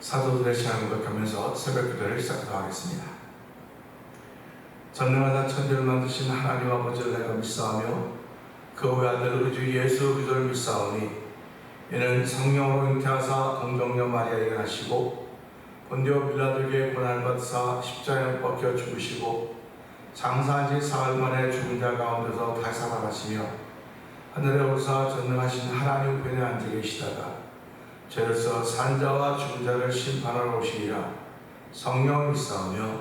사도들의 신앙을 고백하면서 새벽 기도를 시작하도록 하겠습니다. 전능하사 천지를 만드신 하나님 아버지를 내가 믿사오며 그 외아들 우주 예수 그리스도를 믿사오니 이는 성령으로 잉태하사 동정녀 마리아에게 나시고 본디오 빌라도에게 고난을 받으사 십자가에 못 박혀 죽으시고 장사한 지 사흘 만에 죽은 자 가운데서 다시 살아가시며 하늘에 오르사 전능하신 하나님 우편에 앉아 계시다가 죄로서 산자와 죽은 자를 심판하러 오시리라. 성령을 믿사오며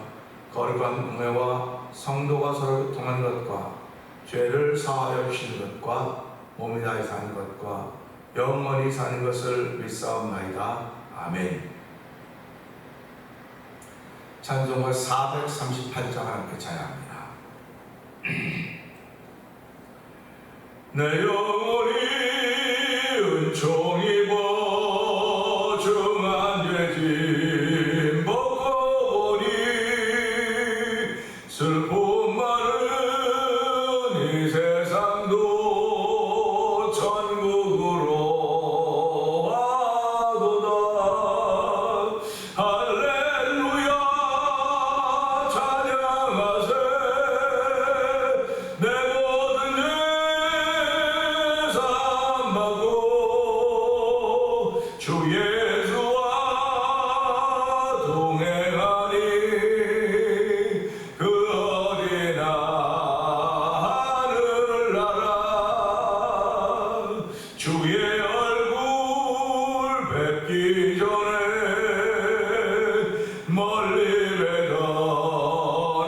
거룩한 공회와 성도가 서로 교통하는 것과 죄를 사하여 주시는 것과 몸이 다해 사는 것과 영원히 사는 것을 믿사옵나이다. 아멘. 찬송가 438장 함께 찬양합니다. 내 영혼이 은총 입어 중한 죄짐 벗고 보니 슬픔 많은 이 세상도 천국으로 와도다. 할렐루야 찬양하세. 내 모든 죄 사함받고 주 예수와 동행하니 그 어디나 하늘나라. 주의 얼굴 뵙기 전에 멀리 뵈던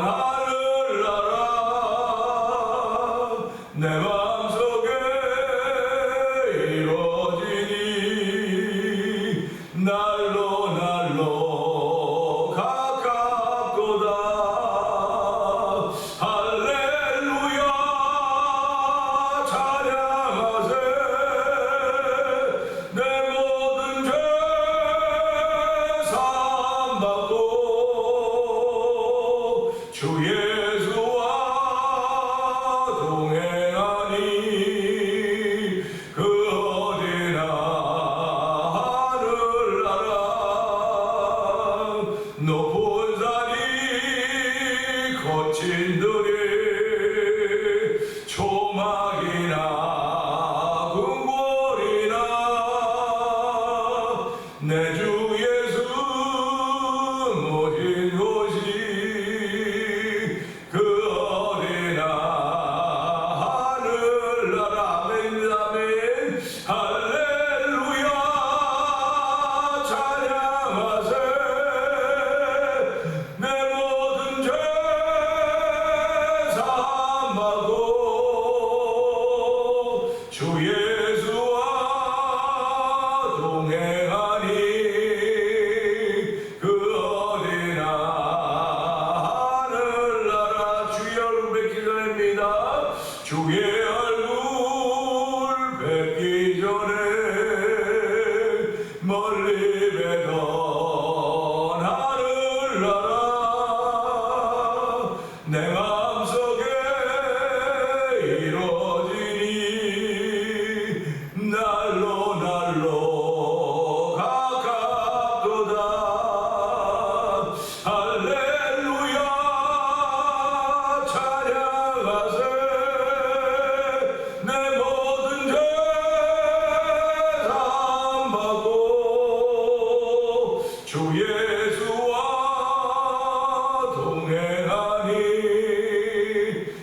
하늘나라. 내 마음속에 이루어지니 날로 날로 가깝도다. 할렐루야 찬양하세. 내 모든 죄 사함받고 주 예수와 동행하니 그 어디나 하늘나라. 높은 산이 거친 들이 초막이나 궁궐이나 내 주 예수 모신 곳이 그 어디나 하늘나라. 아멘 아멘. 할렐루야 찬양하세. 내 모든 죄 사함받고 주 예수와 동행하니 그 어디나 하늘나라. 주의 얼굴 뵙기 전입니다. 주의 얼굴 뵙기 전에 멀리 뵈던 하늘나라. 내 마음속에 이루어지니 날로 날로 가깝도다. 할렐루야 찬양하세. 내 모든 죄 사함받고 주 예수와 동행하니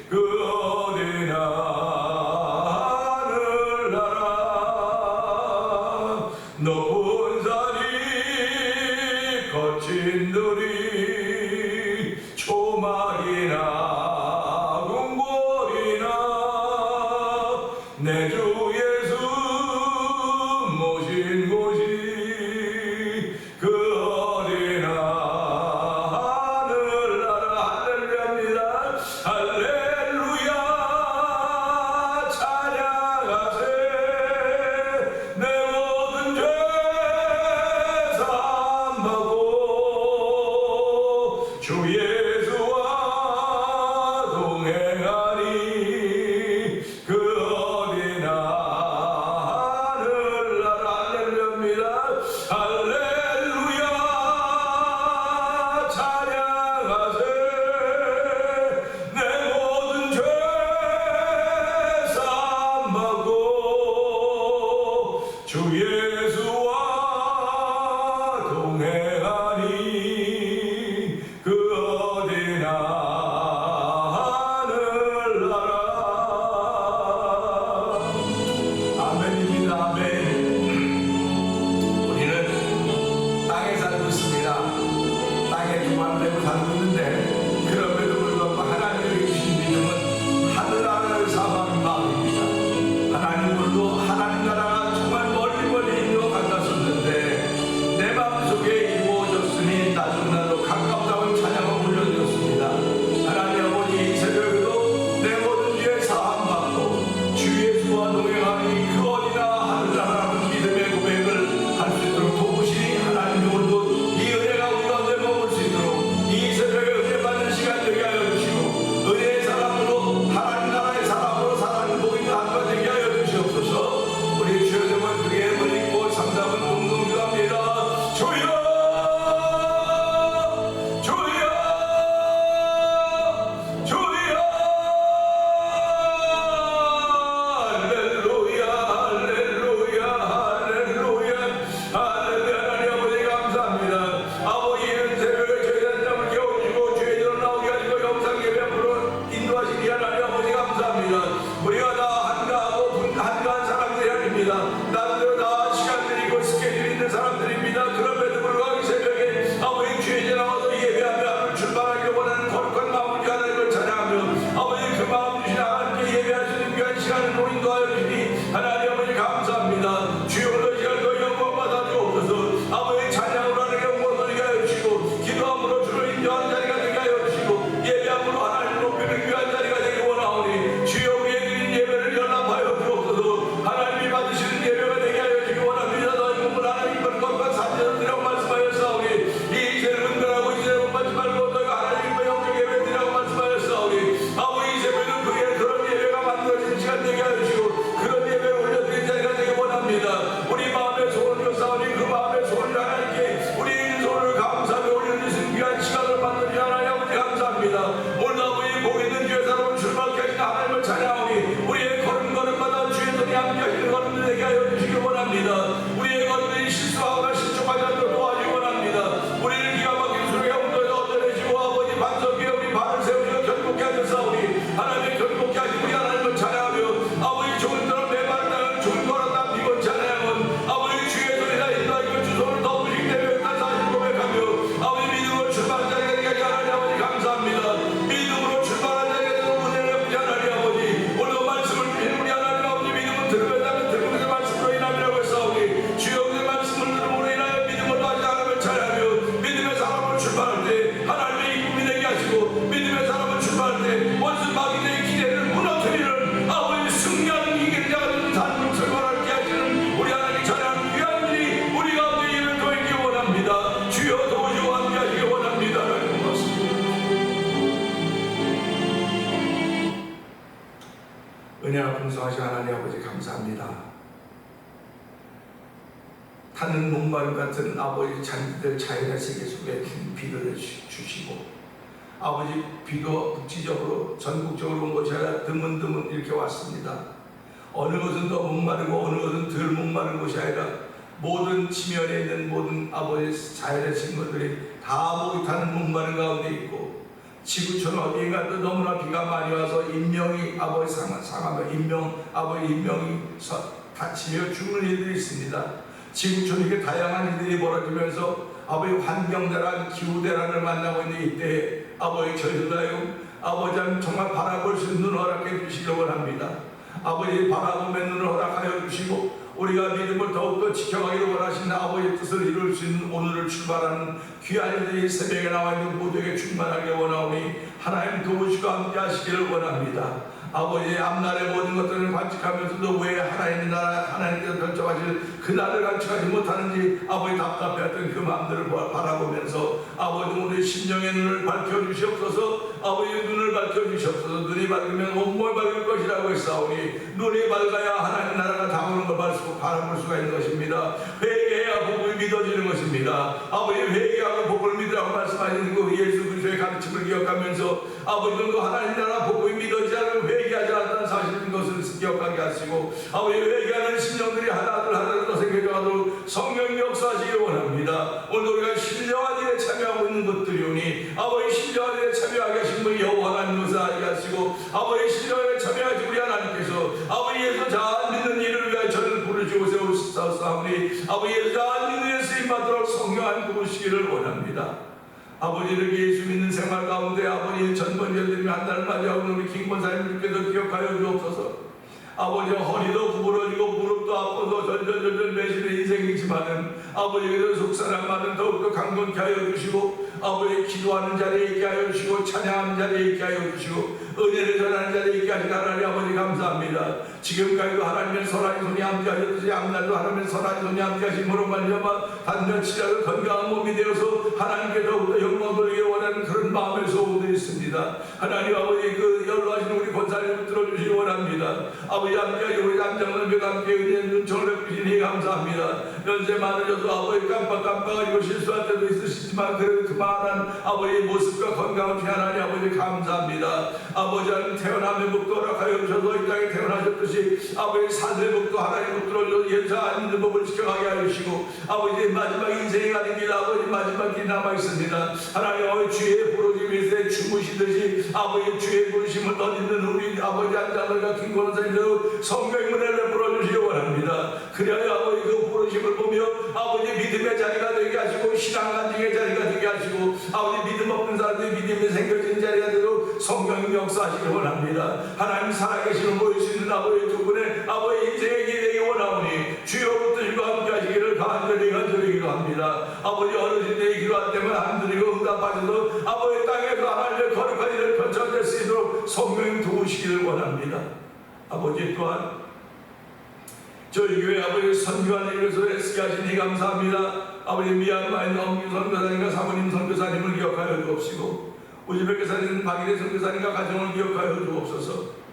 그 어디나 하늘나라. 높은 산이 거친 들이 초막이나 궁궐이나 내 주 예수 모신 곳이 그 어디나 하늘나라. 할렐루야입니다. 할렐루야 찬양하세. 내 모든 죄 사함받고 주 예수와 동행하니 그 어디나 하늘나라. 할렐루야입니다. 할렐루야 동행하니 그 어디나 하늘나라. 아멘입니다. 아멘. 우리는 땅에 살고 있습니다. 땅에 두만 되고 살고 있는데 그럼에도 불구하고 하나님이 주신 믿음은 하늘하늘 사방인 마음입니다. 하나님으로도 하나님 나라가 정말 멀리 있는 것 같았었는데 내 마음속에 이루어졌으니 나도 가깝다고 찬양을 올려드렸습니다. 하나님 아버지 이 새벽에도 내 모든 죄 사함받고 주 예수와 동행하니 그 어디나 하늘나라는 믿음의 고백을 할 수 있도록 도우시니 하나님 오늘도 이 은혜가 우리 가운데 머물 수 있도록 이 새벽에 은혜 받는 시간 되게 하여 주시고 은혜의 사람으로 하나님 나라의 사람으로 사는 복이 한번 되게 하여 주시옵소서. 우리 주여님은 그의 이름을 읽고 상담은 동동기도합니다. 주여 주여 주여 할렐루야 할렐루야 할렐루야 할렐루야. 하나님 아버지 감사합니다. 아버지 이런 새벽에 저희들의 잠을 깨워주시고 주의 전을 나오게 하시고 영상 예배 앞으로 인도하시니 하나님 아버지 감사합니다. 우리가 다 한가한 사람들이 아닙니다. 나름대로 다 시간들이 있고 스케줄이 있는 사람들입니다. 그럼에도 불구하고 이 새벽에 아버지 주의 전에 나와서 예배하며 앞을 출발하기를 원하는 거룩한 마음을 하나님을 찬양하며 아버지 그 마음 주신 하나님께 예배할 수 있는 귀한 시간을 인도하여 주시니 하나님 아버지 감사합니다. 주여 오늘 시간도 영광 받아 주옵소서. 아버지 찬양으로 하는 영광을 누리게 하여 주시고 기도함으로 주를 인정하는 자리가 되게 하여 주시고 예배함으로 하나님을 높이는 귀한 자리가 되기 원하오니 주여 우리의 드린 예배를 연락하여 주옵소서. 하나님이 받으시는 예배가 되게 하여 주시기 원합니다. 너희 몸을 하나님 것과 산전을 드리라고 말씀하였사오니 이 죄를 은근하고 이 죄를 받지 말고 너희가 하나님과 영적 예배 드리라고 말씀하였사오니 아버지 이 새벽에는 그의 그런 예배가 만들어진 시간 되게 하여 주시고 그런 예배를 올려드린 자리가 되기 원합니다. 우리 마음의 소원을 쌓으니 그 마음의 소원을 하나님께 우리의 소원을 감사하며 올려주신 귀한 시간을 만들지 하나님 아버지 감사합니다. 오늘 아버지 복 있는 주의 사람을 출발케 하신 하나님을 찬양하오니 우리의 걸음걸음마다 주의 손이 함께 하시는 걸음들 되게 하여 주시기 원합니다. 우리의 걸음들이 실수하거나 실족하지 않도록 도와주기 원합니다. 우리를 기가 막힌 수레의 엉덩이에 얻어내시고 아버지 반석 위에 우리 발을 세우시고 견고케 하셨사오니 하나님의 견고케 하신 우리 하나님을 찬양하며 아버지 좋은 사람 내 발을 따르는 좋은 걸었다 비건치 않아야만 아버지 주의 손이나 인도하시고 주 손을 덮으시기 때문에 다 사실 고백하며 아버지 믿음으로 출발한 자리가 되게 하시 하나님 아버지 감사합니다. 믿음으로 출발한 자리가 되도록 은혜를 베푸시 하나님 아버지 오늘 말씀을 주신 우리 하나님 아버지 믿음은 들으면서 들으면서 말씀으로 인함이라고 했사오니 주여 그 말씀을 들음으로 인하여 믿음을 다시 하나님을 찬양하며 믿음의 사람을 출발할 때 하나님의 이쁨이 되게 하시고 믿음의 사람을 출발할 때 원수 마귀의 기대를 무너뜨리는 아버지 승리하는 이기는 자가 되는 삶을 설관하게 하시는 우리 하나님 찬양하는 귀한 일이 우리 가운데 예를 더하기 원합니다. 주여 도우시고 함께 하시기 원합니다. 고맙습니다. 은혜와 풍성하신 하나님 아버지 감사합니다. 타는 목마름 같은 아버지 잔디들 자연의 세계 속에 긴 비를 주시고 아버지 비도 국지적으로 전국적으로 온 것이 아니라 드문드문 이렇게 왔습니다. 어느 것은 더 목마르고 어느 것은 덜 목마른 것이 아니라 모든 지면에 있는 모든 아버지 자연의 친구들이 다 목이 타는 목마른 가운데 있고 지구촌 어디인가도 너무나 비가 많이 와서 인명이 아버지 상하며 인명이 다치며 죽는 일들이 있습니다. 지구촌에게 다양한 일들이 벌어지면서 아버지 환경대란 기후대란을 만나고 있는 이때에 아버지 저희들도 아버지 정말 바라볼 수 있는 눈을 허락해 주시기 원합니다. 아버지 바라보며 눈을 허락하여 주시고 우리가 믿음을 더욱더 지켜가기를 원하시는 아버지의 뜻을 이룰 수 있는 오늘을 출발하는 귀한 이들이 새벽에 나와 있는 모두에게 충만하게 원하오니 하나님 도우시고 함께 하시기를 원합니다. 아버지의 앞날의 모든 것들을 관측하면서도 왜 하나님의 나라 하나님께서 결정하실 그 날을 관측하지 못하는지 아버지 답답해했던 그 마음들을 바라보면서 아버지 우리 심령의 눈을 밝혀주시옵소서. 아버지 눈을 밝혀주시옵소서. 눈이 밝으면 온몸이 밝을 것이라고 했사오니 눈이 밝아야 하나님 나라가 다가오는 걸 바라볼 수가 있는 것입니다. 회개해야 복음이 믿어지는 것입니다. 아버지 회개하고 복음을 믿으라고 말씀하시는 그 예수 그리스도의 가르침을 기억하면서 아버지도 하나님 나라 복음이 믿어지지 않으면 회개하지 않았다는 사실인 것을 기억하게 하시고 아버지 회개하는 심령들이 하나둘 더 생겨가도록 성령 역사하시기 원합니다. 오늘 우리가 아버지 신령에 참여하지 우리 하나님께서 아버지 예수 잘 믿는 이를 위하여 저를 부르시고 세우사오니 아버지 예수 잘 믿는 일에 쓰임받도록 성령한 부으시기를 원합니다. 아버지 이렇게 예수 믿는 생활 가운데 아버지 전번제들이 한 달 맞이하고 우리 김권사님께서 기억하여 주옵소서. 아버지 허리도 구부러지고 무릎도 아파서 절절절절 매시는 인생이지만은 아버지께서 속사람만은 더욱더 강건케 하여 주시고 아버지 기도하는 자리에 있게 하여 주시고 찬양하는 자리에 있게 하여 주시고 은혜를 전하는 자리에 있게 하신 하나님 아버지 감사합니다. 지금까지도 하나님의 선하신 손이 함께 하셨듯이 앞날도 하나님의 선하신 손이 함께 하심으로 말미암아 단며칠이라도 건강한 몸이 되어서 하나님께 더욱더 영광 돌리기 원하는 그런 마음의 소원들이 있습니다. 하나님 아버지 그 연로하신 우리 권사님을 들어주시기 원합니다. 아버지 함께 우리 남장님과 함께 은혜의 눈총을 베푸시니 감사합니다. 연세 많으셔도 아버지 깜빡깜빡하고 실수할 때도 있으시지만 그래도 그만한 아버지의 모습과 건강을 피하나니 아버지 감사합니다. 아버지 하나님 태어남의 복도 허락하여 주셔서 이 땅에 태어나셨듯이 아버지 산의 복도 하나님 복들어 예사 안 있는 법을 지켜가게 하여 주시고 아버지 마지막 인생이 가는 길 아버지 마지막 길이 남아있습니다. 하나님 아버지 주의 부르심에 주무시듯이 아버지 주의 부르심을 던지는 우리 아버지 한자들과 김권사님도 성령의 은혜를 불어주시기 원합니다. 그래야 아버지 그 부르심을 보며 아버지 믿음의 자리가 되게 하시고 신앙 간증의 자리가 되게 하시고 아버지 믿음 없는 사람들이 믿음이 생겨진 자리가 되도록 성령의 역사하시기 원합니다. 하나님 살아계시는 모일 수 있는 아버지 두 분의 아버지 인생의 길이 되기 원하오니 주여 뜻과 함께 하시기를 간절히 기도합니다. 아버지 어르신들이 기도할 때만 안 드리고 응답하셔도 아버지 땅에서 하나님의 거룩한 일을 펼쳐질 수 있도록 성령 도우시기를 원합니다. 아버지 또한 저희 교회 아버지 선교하는 일에서 애쓰게 하시니 감사합니다. 아버지 미얀마의 엄규 선교사님과 사모님 선교사님을 기억하여 주옵시고 우즈베크 사는 박일혜 선교사님과 가정을 기억하여 주옵소서.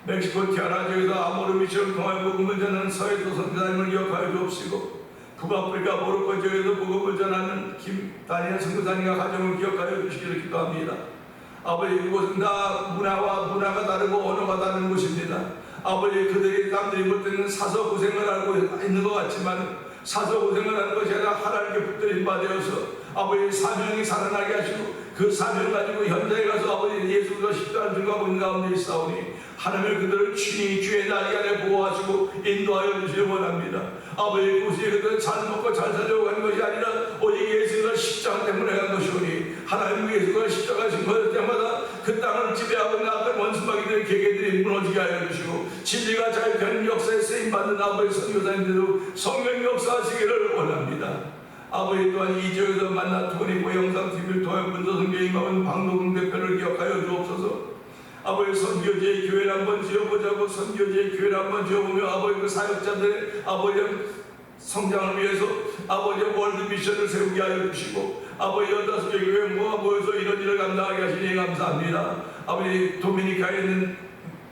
멕시코 티아라주에서 아모르 미션을 통하여 복음을 전하는 서해도 선교사님을 기억하여 주옵시고 북아프리카 모로코 지역에서 복음을 전하는 김다니엘 선교사님과 가정을 기억하여 주시기를 기도합니다. 아버지 이곳은 다 문화가 다르고 언어가 다른 곳입니다. 아버지 그들이 남들이 볼 때는 사서 고생을 하고 있는 것 같지만 사서 고생을 하는 것이 아니라 하나님께 붙들린 바 되어서 아버지 사명이 살아나게 하시고 그 사명 가지고 현장에 가서 아버지 예수가 십자가를 들고 있는 가운데 있사오니 하나님을 그들을 친히 주의 날개 안에 보호하시고 인도하여 주시기 원합니다. 아버지 그곳에 그들은 잘 먹고 잘 살려고 하는 것이 아니라 오직 예수가 십자가 때문에 간 것이오니 하나님 예수가 십자가 진 것 때마다 그 땅을 지배하고 나왔던 원수마귀들의 계계들이 무너지게 하여 주시고 진리가 자유한 역사에 쓰임받는 아버지 선교사님들도 성령 역사하시기를 원합니다. 아버지 또한 이 지역에서 만나 투건이 보영상 TV를 통해 문서선교에 임하는 방도금 대표를 기억하여 주옵소서. 아버지 선교지의 교회를 한번 지어보자고 선교지의 교회를 한번 지어보며 아버지 그 사역자들의 아버지 성장을 위해서 아버지 월드 미션을 세우게 하여 주시고 아버지 15개 교회 모여서 이런 일을 감당하게 하시니 감사합니다. 아버지 도미니카에 있는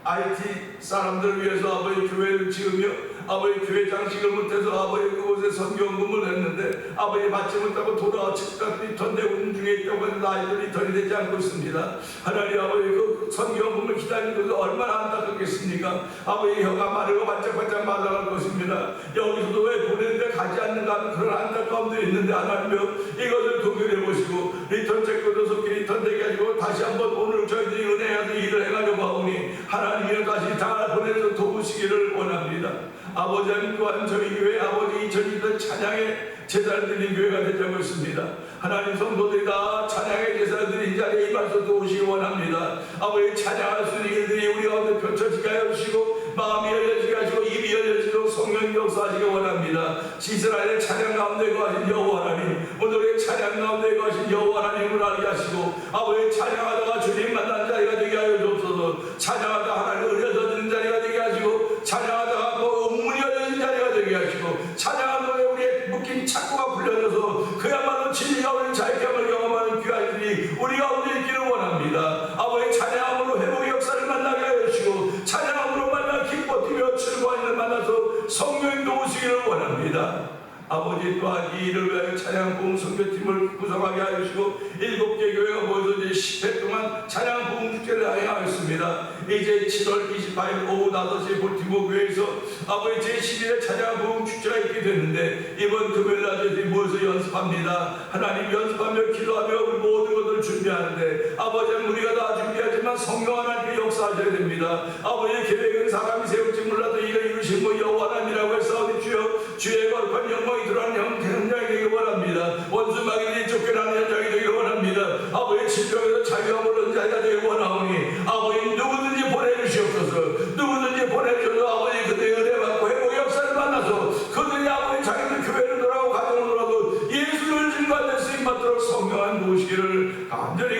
IT 사람들을 위해서 아버지 교회를 지으며 아버지 교회 장식을 못해서 아버지 그곳에 선교원금을 했는데 아버지 받지 못하고 돌아와 집값 리턴되고 있는 중에 있다고 해서 아이들이 리턴이 되지 않고 있습니다. 하나님 아버지 그 선교원금을 기다리는 것은 얼마나 안타깝겠습니까? 아버지 혀가 마르고 반짝반짝 말라갈 것입니다. 여기서도 왜 보내는데 가지 않는가 하는 그런 안타까움도 있는데 하나님여 이것을 동결해 보시고 리턴 체크도 속히 리턴되게 하시고 다시 한번 오늘 저희들이 은혜하는 일을 행하려고 하오니 하나님이여 다시 다 보내서 도우시기를 원합니다. 아버지 하나님 또한 저희 교회 아버지 2020년 찬양의 제사를 드린 교회가 되자고 있습니다. 하나님 성도들이 다 찬양의 제사를 드린 자리에 임하셔서 도우시기 원합니다. 아버지 찬양할 수 있는 일들이 우리 가운데 펼쳐지게 하여 주시고 마음이 열려지게 하시고 입이 열려지도록 성령 역사하시기 원합니다. 이스라엘의 찬양 가운데 거하신 여호와 하나님 오늘의 찬양 가운데 거하신 여호와 하나님을 알게 하시고 아버지 찬양하다가 주님 만난 자리가 되게 하여 주옵소서. 찬양하다가 하나님을 의뢰서 드는 자리가 되게 하시고 찬양하다가 또 음문이 열려진 자리가 되게 하시고 찬양하는 거에 우리의 묶인 착고가 풀려져서 그야말로 진리가 우리 자유함을 경험하는 귀한 일이 우리 가운데 있기를 원합니다. 아버지 찬양함으로 회복의 역사를 만나게 하여 주시고 찬양함으로 만나 기뻐 뛰며 즐거워하는 만나서 성령이 도우시기를 원합니다. 아버지 또한 이 일을 위하여 찬양 부흥 선교팀을 구성하게 하시고 7개 교회가 모여서 이제 10회 동안 찬양 부흥 축제를 행하였습니다. 이제 7월 28일 오후 5시 볼티모 교회에서 아버지 제11회 찬양 부흥 축제가 있게 됐는데 이번 금요일 날 저희들이 모여서 연습합니다. 하나님 연습하며 기도하며 우리 모든 것을 준비하는데 아버지 우리가 다 준비하지만 성령 하나님께 역사하셔야 됩니다. 아버지의 계획은 사람이 세울지 몰라도 이가 이루신 거 여호와 하나님이라고 했사오니 주여 주의 거룩한 영광이 드러나는 현장이 되기 원합니다. 원수 마귀들이 쫓겨나는 현장이 되기 원합니다. 아버지 질병에서 자유가 모르는 자가 되기 원하오니 아버지 누구든지 보내주시옵소서. 누구든지 보내주셔서 아버지 그들의 은혜 받고 회복의 역사를 만나서 그들이 아버지 자기들 교회를 돌아가고 가정을 돌아가고 예수를 증거할 때 쓰임받도록 성령한 모시기를 간절히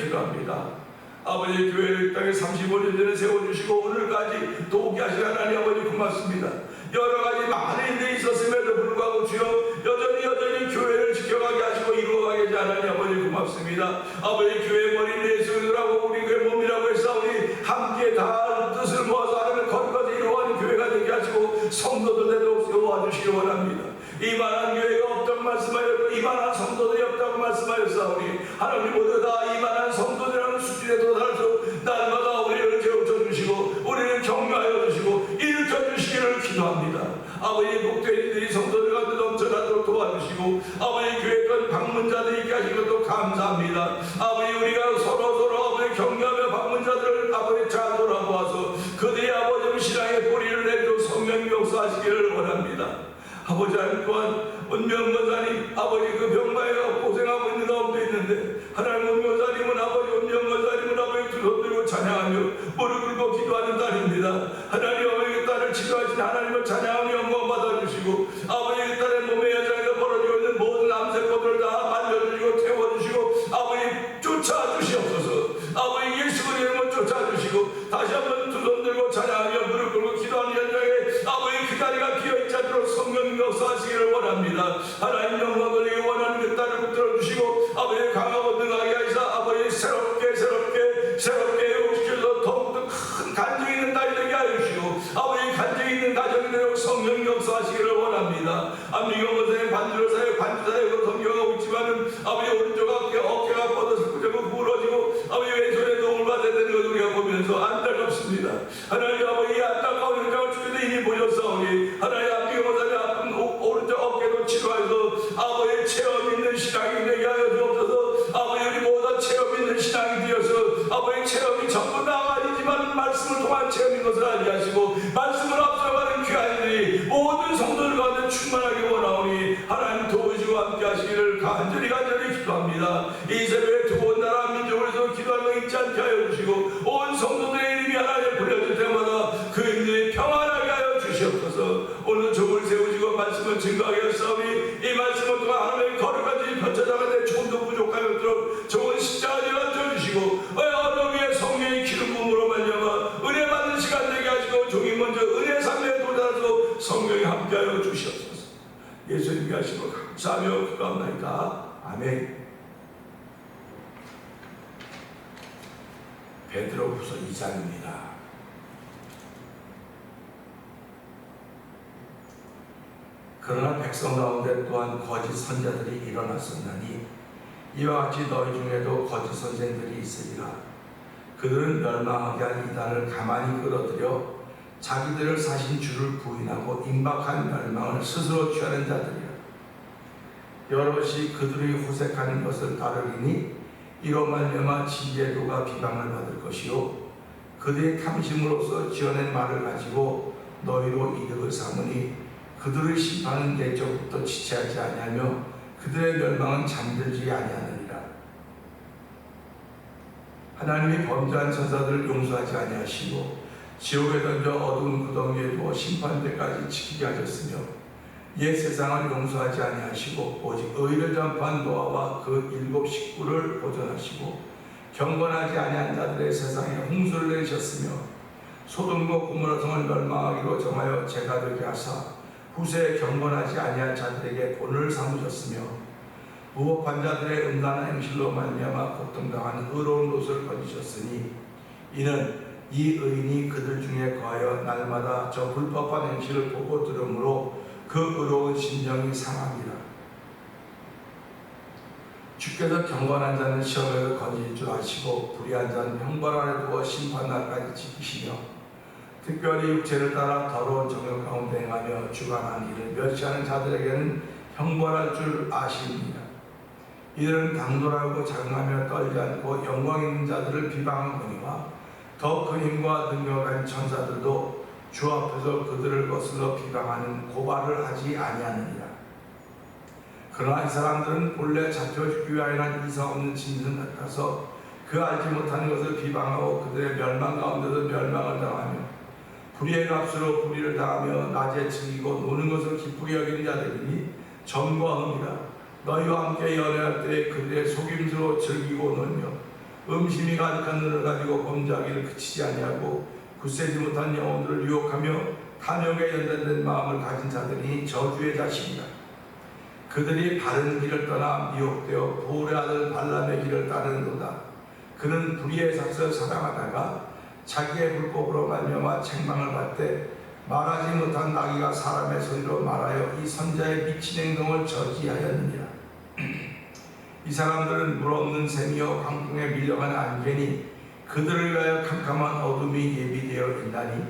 기도합니다. 아버지 교회를 땅에 35년 전에 세워주시고 오늘까지 도우게 하신 하나님 아버지 고맙습니다. 여러가지 많은 일들이 있었음에도 불구하고 주여 여전히 교회를 지켜가게 하시고 이루어가게 하신 하나님 아버지 고맙습니다. 아버지 교회 머리 예수들하고 우리 교회 몸이라고 했사오니 함께 다 뜻을 모아서 하나님의 거룩까지 이루어가는 교회가 되게 하시고 성도들에도 도와주시기 원합니다. 이만한 교회가 없다고 말씀하였고 이만한 성도들이 없다고 말씀하였사오니 하나님 모두 다 이만한 성도들이라는 수준에 도달해서 날마다 우리를 재우쳐주시고 우리를 격려하여 주시고 일으켜주시기를 기도합니다. 아버지 복된 이들이 성도들 가운데 넘쳐나도록 도와주시고 아버지 교회권 방문자들이 있게 하신 것도 감사합니다. 아버지 우리가 서로 아버지 격려하며 방문자들을 아버지 잘 돌아보아서 그들이 아버지 신앙의 뿌리를 내도록 성령 역사하시기를 원합니다. 아버지 하나님 또한 은명 권사님 아버지 그 병마에 고생하고 있는 가운데 있는데 하나님 은명사님은 아버지 은명 권사님은 아버지 두 손 들고 찬양하며 무릎 꿇고 기도하는 딸입니다. 하나님 아버지 그 딸을 치료하신 하나님을 찬양하며 영광 받아주시고 아버지 그 딸의 몸의 현장에서 벌어지고 있는 모든 암세포들을 다 말려주시고 태워주시고 아버지 쫓아주시옵소서. 아버지 예수 이름을 쫓아주시고 다시 한번 두 손 들고 찬양하며 무릎 꿇고 기도하는 현장에 아버지 그 다리가 비어있지 않도록 성령 역사하시기를 원합니다. 하나님 영광 돌리기 원하는 그 딸을 붙들어주시고 아버지 강하고 능하게 하시사 아버지 새롭게 회복시켜서 더욱더 큰 간증이 있는 딸이 되게 하여 주시고 아버지 간증이 있는 가정이 되도록 성령 역사하시기를 원합니다. 안미경 원사님 반주를 사역 반주사역으로 섬겨가고 있지만은 아버지 오른쪽 어깨가 뻗어서 자꾸 부러지고 아버지 왼손에 도움을 받아야 되는 것을 우리가 보면서 안타깝습니다. 하나님 아버지 이 안타까운 현장을 주께서 이미 보셨사오니 하나님 안미경 원사님 아픈 오른쪽 어깨도 치료해서 아버지 체험 있는 신앙이 되게 하여 주옵소서. 아버지 우리 모두 체험 있는 신앙이 되어서 아버지 체험이 전부 다 아니지만 말씀을 통한 체험인 것을 알게 하시고 말씀을 앞서가는 귀한들이 모든 성도들 가운데 충만하게 원하오니 하나님 도우시고 함께 하시기를 간절히 기도합니다. 이 새벽에 두 번 나라 민족을 위해서 기도하며 잊지 않게 하여 주시고 온 성도들의 이름이 하나님에 불려질 때마다 그 인들이 평안하게 하여 주시옵소서. 오늘 종을 세우시고 말씀을 증거하게 하사오니 이 말씀을 통한 하나님의 거룩까지 펼쳐나가는데 조금도 부족하였도록 종은 십자가를 얹어주시고 언어 위에 성령의 기름 부음으로 말미암아 은혜 받는 시간 되게 하시고 종이 먼저 은혜 삶에 도달해서 성령이 함께하여 주시옵소서. 예수님께 하시고 감사하며 기도합나이다. 아멘. 베드로후서 2장입니다. 그러나 백성 가운데 또한 거짓 선자들이 일어났었나니 이와 같이 너희 중에도 거짓 선생들이 있으리라. 그들은 멸망하게 한 이단을 가만히 끌어들여 자기들을 사신 주를 부인하고 임박한 멸망을 스스로 취하는 자들이라. 여럿이 그들의 호색하는 것을 따르리니 이로 말미암아 지혜도가 비방을 받을 것이요 그들의 탐심으로서 지어낸 말을 가지고 너희로 이득을 삼으니 그들의 심판은 예적부터 지체하지 아니하며 그들의 멸망은 잠들지 아니하느니라. 하나님이 범죄한 천사들을 용서하지 아니하시고 지옥에 던져 어두운 구덩이에 두어 심판 때까지 지키게 하셨으며 옛 세상을 용서하지 아니하시고 오직 의를 전파한 노아와 그 7 식구를 보존하시고 경건하지 아니한 자들의 세상에 홍수를 내리셨으며 소돔과 고모라 성을 멸망하기로 정하여 죄가 되게 하사 후세에 경건하지 아니한 자들에게 본을 삼으셨으며 무법한 자들의 음란한 행실로 말미암아 고통당하는 의로운 롯을 거두셨으니 이는 이 의인이 그들 중에 거하여 날마다 저 불법한 행실을 보고 들으므로 그 의로운 심령이 상합니다. 주께서 경건한 자는 시험에서 건질 줄 아시고 불의한 자는 형벌 아래 두어 심판날까지 지키시며 특별히 육체를 따라 더러운 정욕 가운데 행하며 주관한 일을 멸시하는 자들에게는 형벌할 줄 아십니다. 이들은 당돌하고 장하며 떨지 않고 영광 있는 자들을 비방하거니와 더 큰 힘과 능력한 천사들도 주 앞에서 그들을 거슬러 비방하는 고발을 하지 아니하느니라. 그러나 이 사람들은 본래 잡혀 죽기 위하여는 이상 없는 짐승 같아서 그 알지 못하는 것을 비방하고 그들의 멸망 가운데도 멸망을 당하며 불의의 값으로 불의를 당하며 낮에 즐기고 노는 것을 기쁘게 여기는 자들이니 점과 음이라. 너희와 함께 연애할 때에 그들의 속임수로 즐기고 놀며 음심이 가득한 눈을 가지고 범죄하기를 그치지 아니하고 굳세지 못한 영혼들을 유혹하며 탐욕에 연단된 마음을 가진 자들이 저주의 자식이라. 그들이 바른 길을 떠나 미혹되어 보울의 아들 발람의 길을 따르는도다. 그는 불의의 삭을 사랑하다가 자기의 불법으로 말미암아 책망을 받되 말하지 못한 나귀가 사람의 소리로 말하여 이 선자의 미친 행동을 저지하였느니라. 이 사람들은 물 없는 샘이요 광풍에 밀려가는 안개니 그들을 위하여 캄캄한 어둠이 예비되어 있나니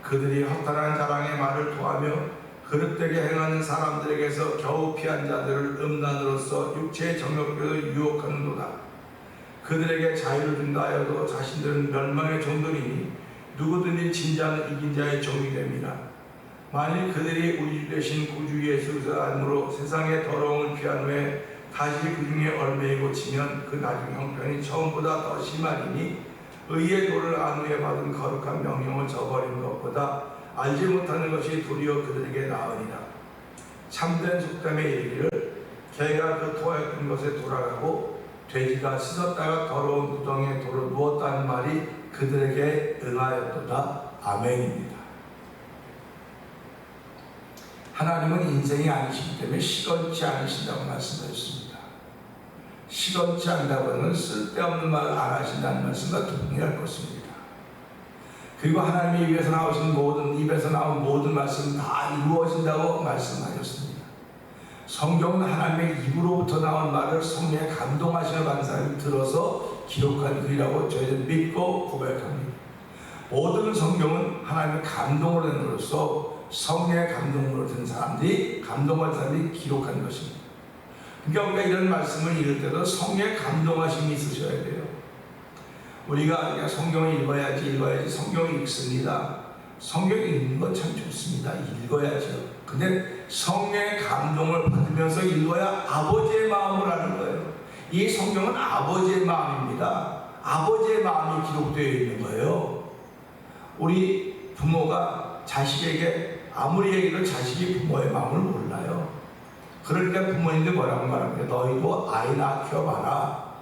그들이 허탄한 자랑의 말을 토하며 그릇되게 행하는 사람들에게서 겨우 피한 자들을 음란으로서 육체의 정욕으로 유혹하는도다. 그들에게 자유를 준다 하여도 자신들은 멸망의 종들이니 누구든지 진짜는 이긴 자의 종이 됩니다. 만일 그들이 우리 주 되신 구주 예수 그리스도의 안으로 세상의 더러움을 피한 후에 다시 그 중에 얼매이고 치면 그 나중 형편이 처음보다 더 심하리니 의의 도를 안 후에 받은 거룩한 명령을 저버린 것보다 알지 못하는 것이 도리어 그들에게 나으리라. 참된 속담에 이르기를 개가 그 토하였던 것에 돌아가고 돼지가 씻었다가 더러운 구덩이에 돌을 누웠다는 말이 그들에게 응하였도다. 아멘입니다. 하나님은 인생이 아니시기 때문에 시건치 않으신다고 말씀하셨습니다. 시건치 않다고 하는 쓸데없는 말을 안 하신다는 말씀과 동일할 것입니다. 그리고 하나님의 입에서 나온 모든 말씀은 다 이루어진다고 말씀하셨습니다. 성경은 하나님의 입으로부터 나온 말을 성령에 감동하시는 반사를 들어서 기록한 글이라고 저희는 믿고 고백합니다. 모든 성경은 하나님의 감동으로 된 것으로서 성령의 감동으로 든 사람들이 감동받은 사람들이 기록한 것입니다. 그러니까 우리가 이런 말씀을 읽을 때도 성령의 감동하심이 있으셔야 돼요. 우리가 그냥 성경을 읽어야지 성경을 읽습니다. 성경 읽는 건 참 좋습니다. 읽어야죠. 근데 성령의 감동을 받으면서 읽어야 아버지의 마음을 아는 거예요. 이 성경은 아버지의 마음입니다. 아버지의 마음이 기록되어 있는 거예요. 우리 부모가 자식에게 아무리 얘기해도 자식이 부모의 마음을 몰라요. 그러니까 부모님들 뭐라고 말합니까? 너희도 아이나 키워봐라.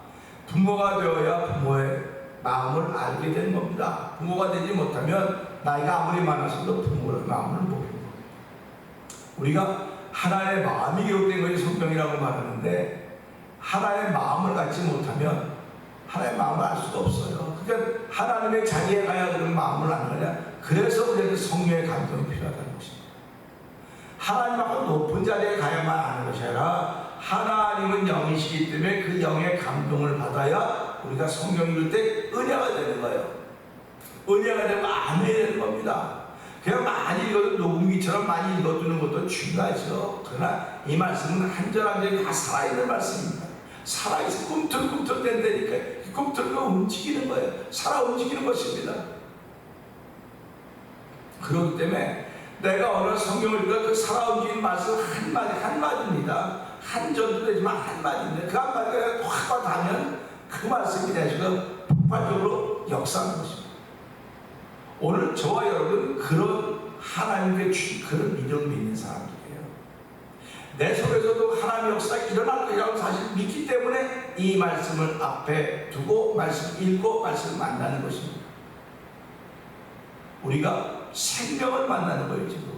부모가 되어야 부모의 마음을 알게 되는 겁니다. 부모가 되지 못하면 나이가 아무리 많았어도 부모의 마음을 모르는 겁니다. 우리가 하나의 마음이 기록된 것이 성경이라고 말하는데 하나의 마음을 갖지 못하면 하나의 마음을 알 수가 없어요. 그러니까 하나님의 자리에 가야 그런 마음을 아는 거냐. 그래서 우리한테 성령의 감동이 필요하다는 것입니다. 하나님하고 높은 자리에 가야만 아는 것이 아니라 하나님은 영이시기 때문에 그 영의 감동을 받아야 우리가 성경 읽을 때 은혜가 되는 거예요. 은혜가 되면 아멘이 되는 겁니다. 그냥 많이 읽어도 녹음기처럼 많이 읽어두는 것도 중요하죠. 그러나 이 말씀은 한 절 한 절이 다 살아있는 말씀입니다. 살아있어 꿈틀꿈틀 된다니까. 꿈틀로 움직이는 거예요. 살아 움직이는 것입니다. 그렇기 때문에 내가 어느 성경을 읽어 그 살아 움직이는 말씀 한마디입니다. 한 절도 되지만 한마디인데 그 한마디가 확 닿으면 그 말씀이 내가 폭발적으로 역사하는 것입니다. 오늘 저와 여러분 그런 하나님의 주신 그런 믿음을 믿는 사람들이에요. 내 속에서도 하나님의 역사가 일어날 것이라고 사실 믿기 때문에 이 말씀을 앞에 두고 말씀 읽고 말씀을 만나는 것입니다. 우리가 생명을 만나는 거예요. 지금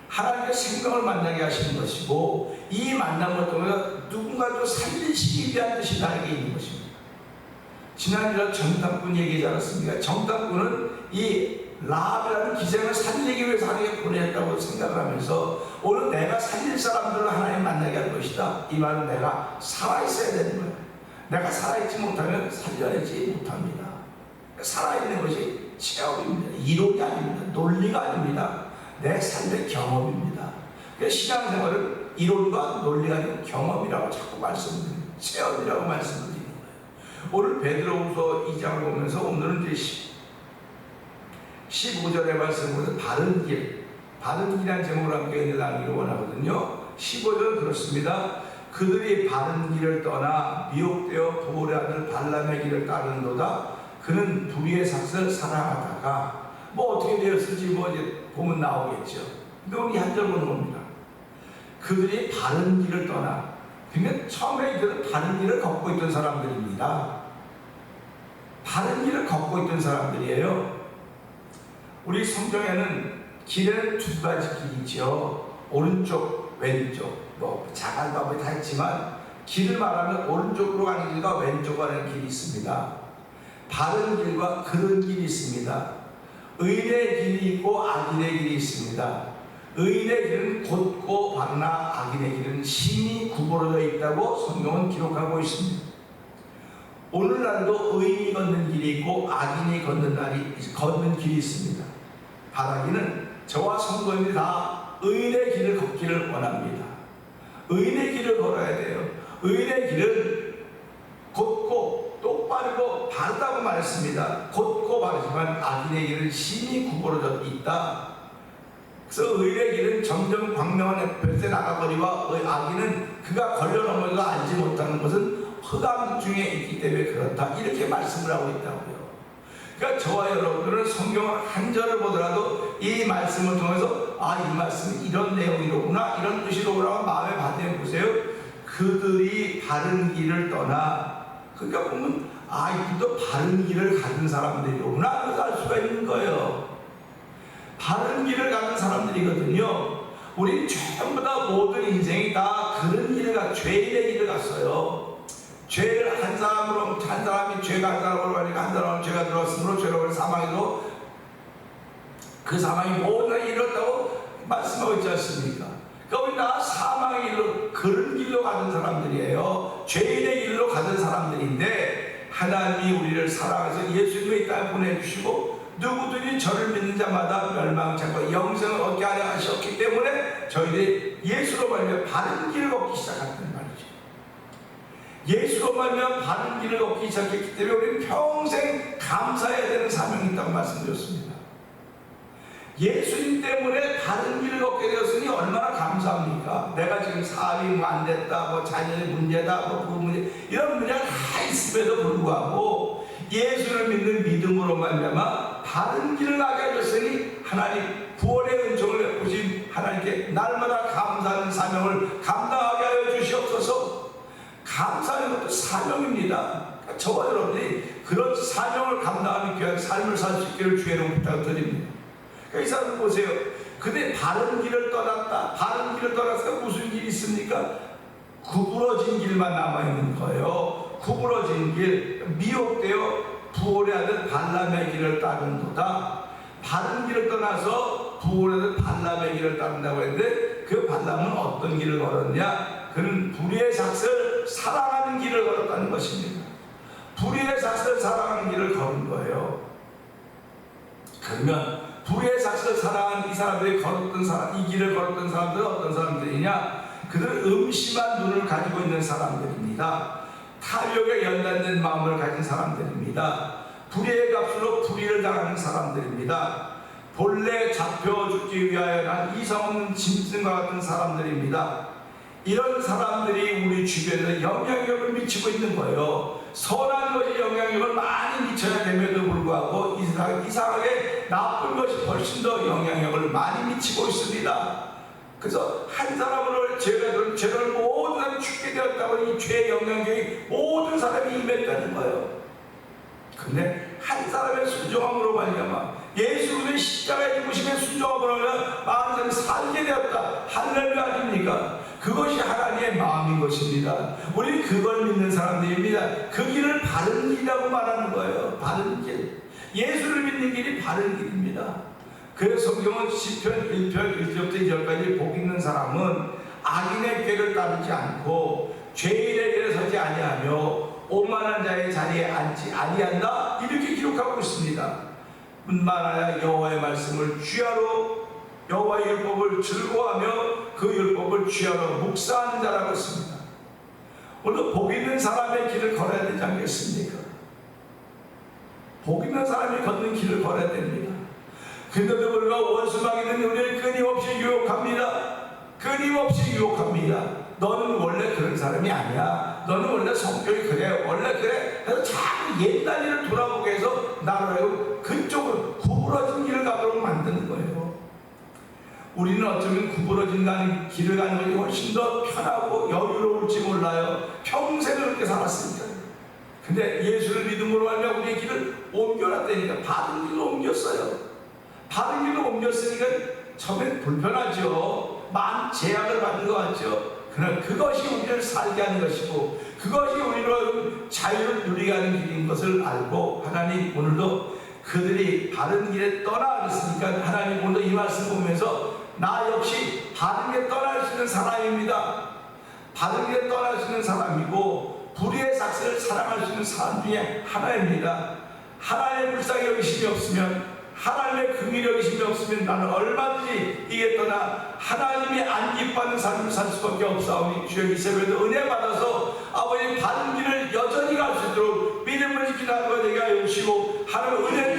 하나님의 생명을 만나게 하시는 것이고 이 만남을 통해 누군가를 살리시기 위한 뜻이 나에게 있는 것입니다. 지난주에 정탐꾼 얘기하지 않았습니까? 정탐꾼은 이 라합이라는 기생을 살리기 위해서 하나님께 보냈다고 생각을 하면서 오늘 내가 살릴 사람들을 하나님 만나게 할 것이다. 이 말은 내가 살아있어야 되는 거예요. 내가 살아있지 못하면 살려내지 못합니다. 살아있는 것이 체험입니다. 이론이 아닙니다. 논리가 아닙니다. 내 삶의 경험입니다. 신앙생활은 이론과 논리가 아닌 경험이라고 자꾸 말씀드립니다. 체험이라고 말씀드리는 거예요. 오늘 베드로후서 2장을 보면서 오늘은 이제 15절의 말씀을 보면서 바른 길이라는 제목으로 함께 나누기를 원하거든요. 15절은 그렇습니다. 그들이 바른 길을 떠나 미혹되어 보울의 아들 발람의 길을 따르는도다. 그는 불의의 삭을 사랑하다가 뭐 어떻게 되었을지 뭐 이제 보면 나오겠죠. 근데 오늘 이 한 절 보는 겁니다. 그들이 바른 길을 떠나, 그러니까 처음에 이들은 바른 길을 걷고 있던 사람들입니다. 바른 길을 걷고 있던 사람들이에요. 우리 성경에는 길에는 두 가지 길이 있죠. 오른쪽, 왼쪽. 뭐 자갈밥이 다 있지만 길을 말하면 오른쪽으로 가는 길과 왼쪽으로 가는 길이 있습니다. 바른 길과 그른 길이 있습니다. 의인의 길이 있고 악인의 길이 있습니다. 의인의 길은 곧고 바르나 악인의 길은 심히 구부러져 있다고 성경은 기록하고 있습니다. 오늘날도 의인이 걷는 길이 있고 악인이 걷는 길이 있습니다. 바라기는 저와 성도님이 다 의인의 길을 걷기를 원합니다. 의인의 길을 걸어야 돼요. 의인의 길은 곧고 똑바르고 바르다고 말했습니다. 곧고 바르지만 악인의 길은 심히 구부러져 있다. 그래서 의인의 길은 점점 광명한 햇볕에 나가거리와 악인은 그가 걸려넘어도 알지 못하는 것은 흑암 중에 있기 때문에 그렇다. 이렇게 말씀을 하고 있다고요. 그러니까 저와 여러분들은 성경을 한 절을 보더라도 이 말씀을 통해서 이 말씀이 이런 내용이로구나, 이런 뜻이로구나 마음에 받아 보세요. 그들이 바른 길을 떠나, 그러니까 보면 이들도 바른 길을 가는 사람들이로구나 그래서 알 수가 있는 거예요. 바른 길을 가는 사람들이거든요. 우리 전부 다 모든 인생이 다 그런 길을 죄인의 길을 갔어요. 죄를 한 사람이 죄가 한 사람으로 가니까 한 사람은 죄가 들어왔으므로 죄로 올 사망이로 그 사망이 모든 이뤘다고 말씀하고 있지 않습니까? 그러니까 우리 다 사망의 길로 그런 길로 가는 사람들이에요. 죄인의 길로 가는 사람들인데 하나님이 우리를 사랑해서 예수님의 땅에 보내주시고 누구든지 저를 믿는 자마다 멸망치 않고 영생을 얻게 하려 하셨기 때문에 저희들이 예수로 말미암아 바른 길을 걷기 시작했단 말이죠. 예수로 말미암아 바른 길을 걷기 시작했기 때문에 우리는 평생 감사해야 되는 사명이 있다고 말씀드렸습니다. 예수님 때문에 바른 길을 걷게 되었으니 얼마나 감사합니까? 내가 지금 사업이 안 됐다, 자녀의 문제다, 부부 문제 이런 문제가 다 있음에도 불구하고 예수를 믿는 믿음으로 말미암아 바른 길을 가게 하셨으니 하나님 구원의 은총을 베푸신 하나님께 날마다 감사하는 사명을 감당하게 하여 주시옵소서. 감사하는 것도 사명입니다. 그러니까 저와 여러분이 그런 사명을 감당하는 귀한 삶을 살 수 있기를 주의 이름으로 부탁드립니다. 그러니까 이 사람 보세요. 근데 바른 길을 떠났다. 바른 길을 떠났으니까 무슨 길이 있습니까? 구부러진 길만 남아있는 거예요. 구부러진 길, 미혹되어 부올의 아들 발람의 길을 따른도다. 바른 길을 떠나서 부올의 아들 발람의 길을 따른다고 했는데 그 발람은 어떤 길을 걸었냐? 그는 불의의 삭을 사랑하는 길을 걸었다는 것입니다. 불의의 삭을 사랑하는 길을 걸은 거예요. 그러면 불의의 삭을 사랑하는 이 사람들이 걸었던 이 길을 걸었던 사람들은 어떤 사람들이냐? 그들은 음심한 눈을 가지고 있는 사람들입니다. 탐욕에 연단된 마음을 가진 사람들입니다. 불의의 값으로 불의를 당하는 사람들입니다. 본래 잡혀 죽기 위하여 난 이성 없는 짐승과 같은 사람들입니다. 이런 사람들이 우리 주변에 영향력을 미치고 있는 거예요. 선한 것이 영향력을 많이 미쳐야 됨에도 불구하고 이상하게 나쁜 것이 훨씬 더 영향력을 많이 미치고 있습니다. 그래서 한 사람으로 죄를 모든 사람이 죽게 되었다고 이 죄의 영향력이 모든 사람이 임했다는 거예요. 근데 한 사람의 순종함으로 말미암아 예수 그리스도의 십자가에 죽으심에 순종함으로 말미암아 많은 사람이 살게 되었다. 할렐루야 아닙니까? 그것이 하나님의 마음인 것입니다. 우리는 그걸 믿는 사람들입니다. 그 길을 바른 길이라고 말하는 거예요. 바른 길. 예수를 믿는 길이 바른 길입니다. 그래서 성경은 시편 1편 1절부터 2절까지 복 있는 사람은 악인의 꾀를 따르지 않고 죄인의 길에 서지 아니하며 오만한 자의 자리에 앉지 아니한다, 이렇게 기록하고 있습니다. 뿐만 여호와의 말씀을 취하러, 여호와의 율법을 즐거워하며 그 율법을 취하러 묵상하는 자라고 했습니다. 오늘 복 있는 사람의 길을 걸어야 되지 않겠습니까? 복 있는 사람이 걷는 길을 걸어야 됩니다. 그런데도 불구하고 원수마귀는 우리를 끊임없이 유혹합니다. 끊임없이 유혹합니다. 너는 원래 그런 사람이 아니야. 너는 원래 성격이 그래. 원래 그래. 그래서 자꾸 옛날 일을 돌아보게 해서 나를 그쪽으로 구부러진 길을 가도록 만드는 거예요. 우리는 어쩌면 구부러진 길을 가는 것이 훨씬 더 편하고 여유로울지 몰라요. 평생을 그렇게 살았으니까. 근데 예수를 믿음으로 하면 우리의 길을 옮겨놨다니까. 바른 길로 옮겼어요. 바른 길로 옮겼으니까 처음엔 불편하죠. 많은 제약을 받는 것 같죠. 그러나 그것이 우리를 살게 하는 것이고 그것이 우리로 자유를 누리게 하는 길인 것을 알고, 하나님 오늘도 그들이 바른 길에 떠나 그랬으니까 하나님 오늘도 이 말씀 보면서 나 역시 바른 길에 떠날 수 있는 사람입니다. 바른 길에 떠날 수 있는 사람이고 불의의 삭스를 사랑할 수 있는 사람 중에 하나입니다. 하나님의 불쌍히 여기심이 없으면, 하나님의 긍휼히 여기심이 없으면 나는 얼마든지 이게 떠나 하나님이 안 기뻐하는 삶을 살 수밖에 없사오니 주여 이 새벽에도 은혜 받아서 아버지 바른 길을 여전히 갈 수 있도록 믿음을 지키는 하루가 되게 하여 주시고 하나님 은혜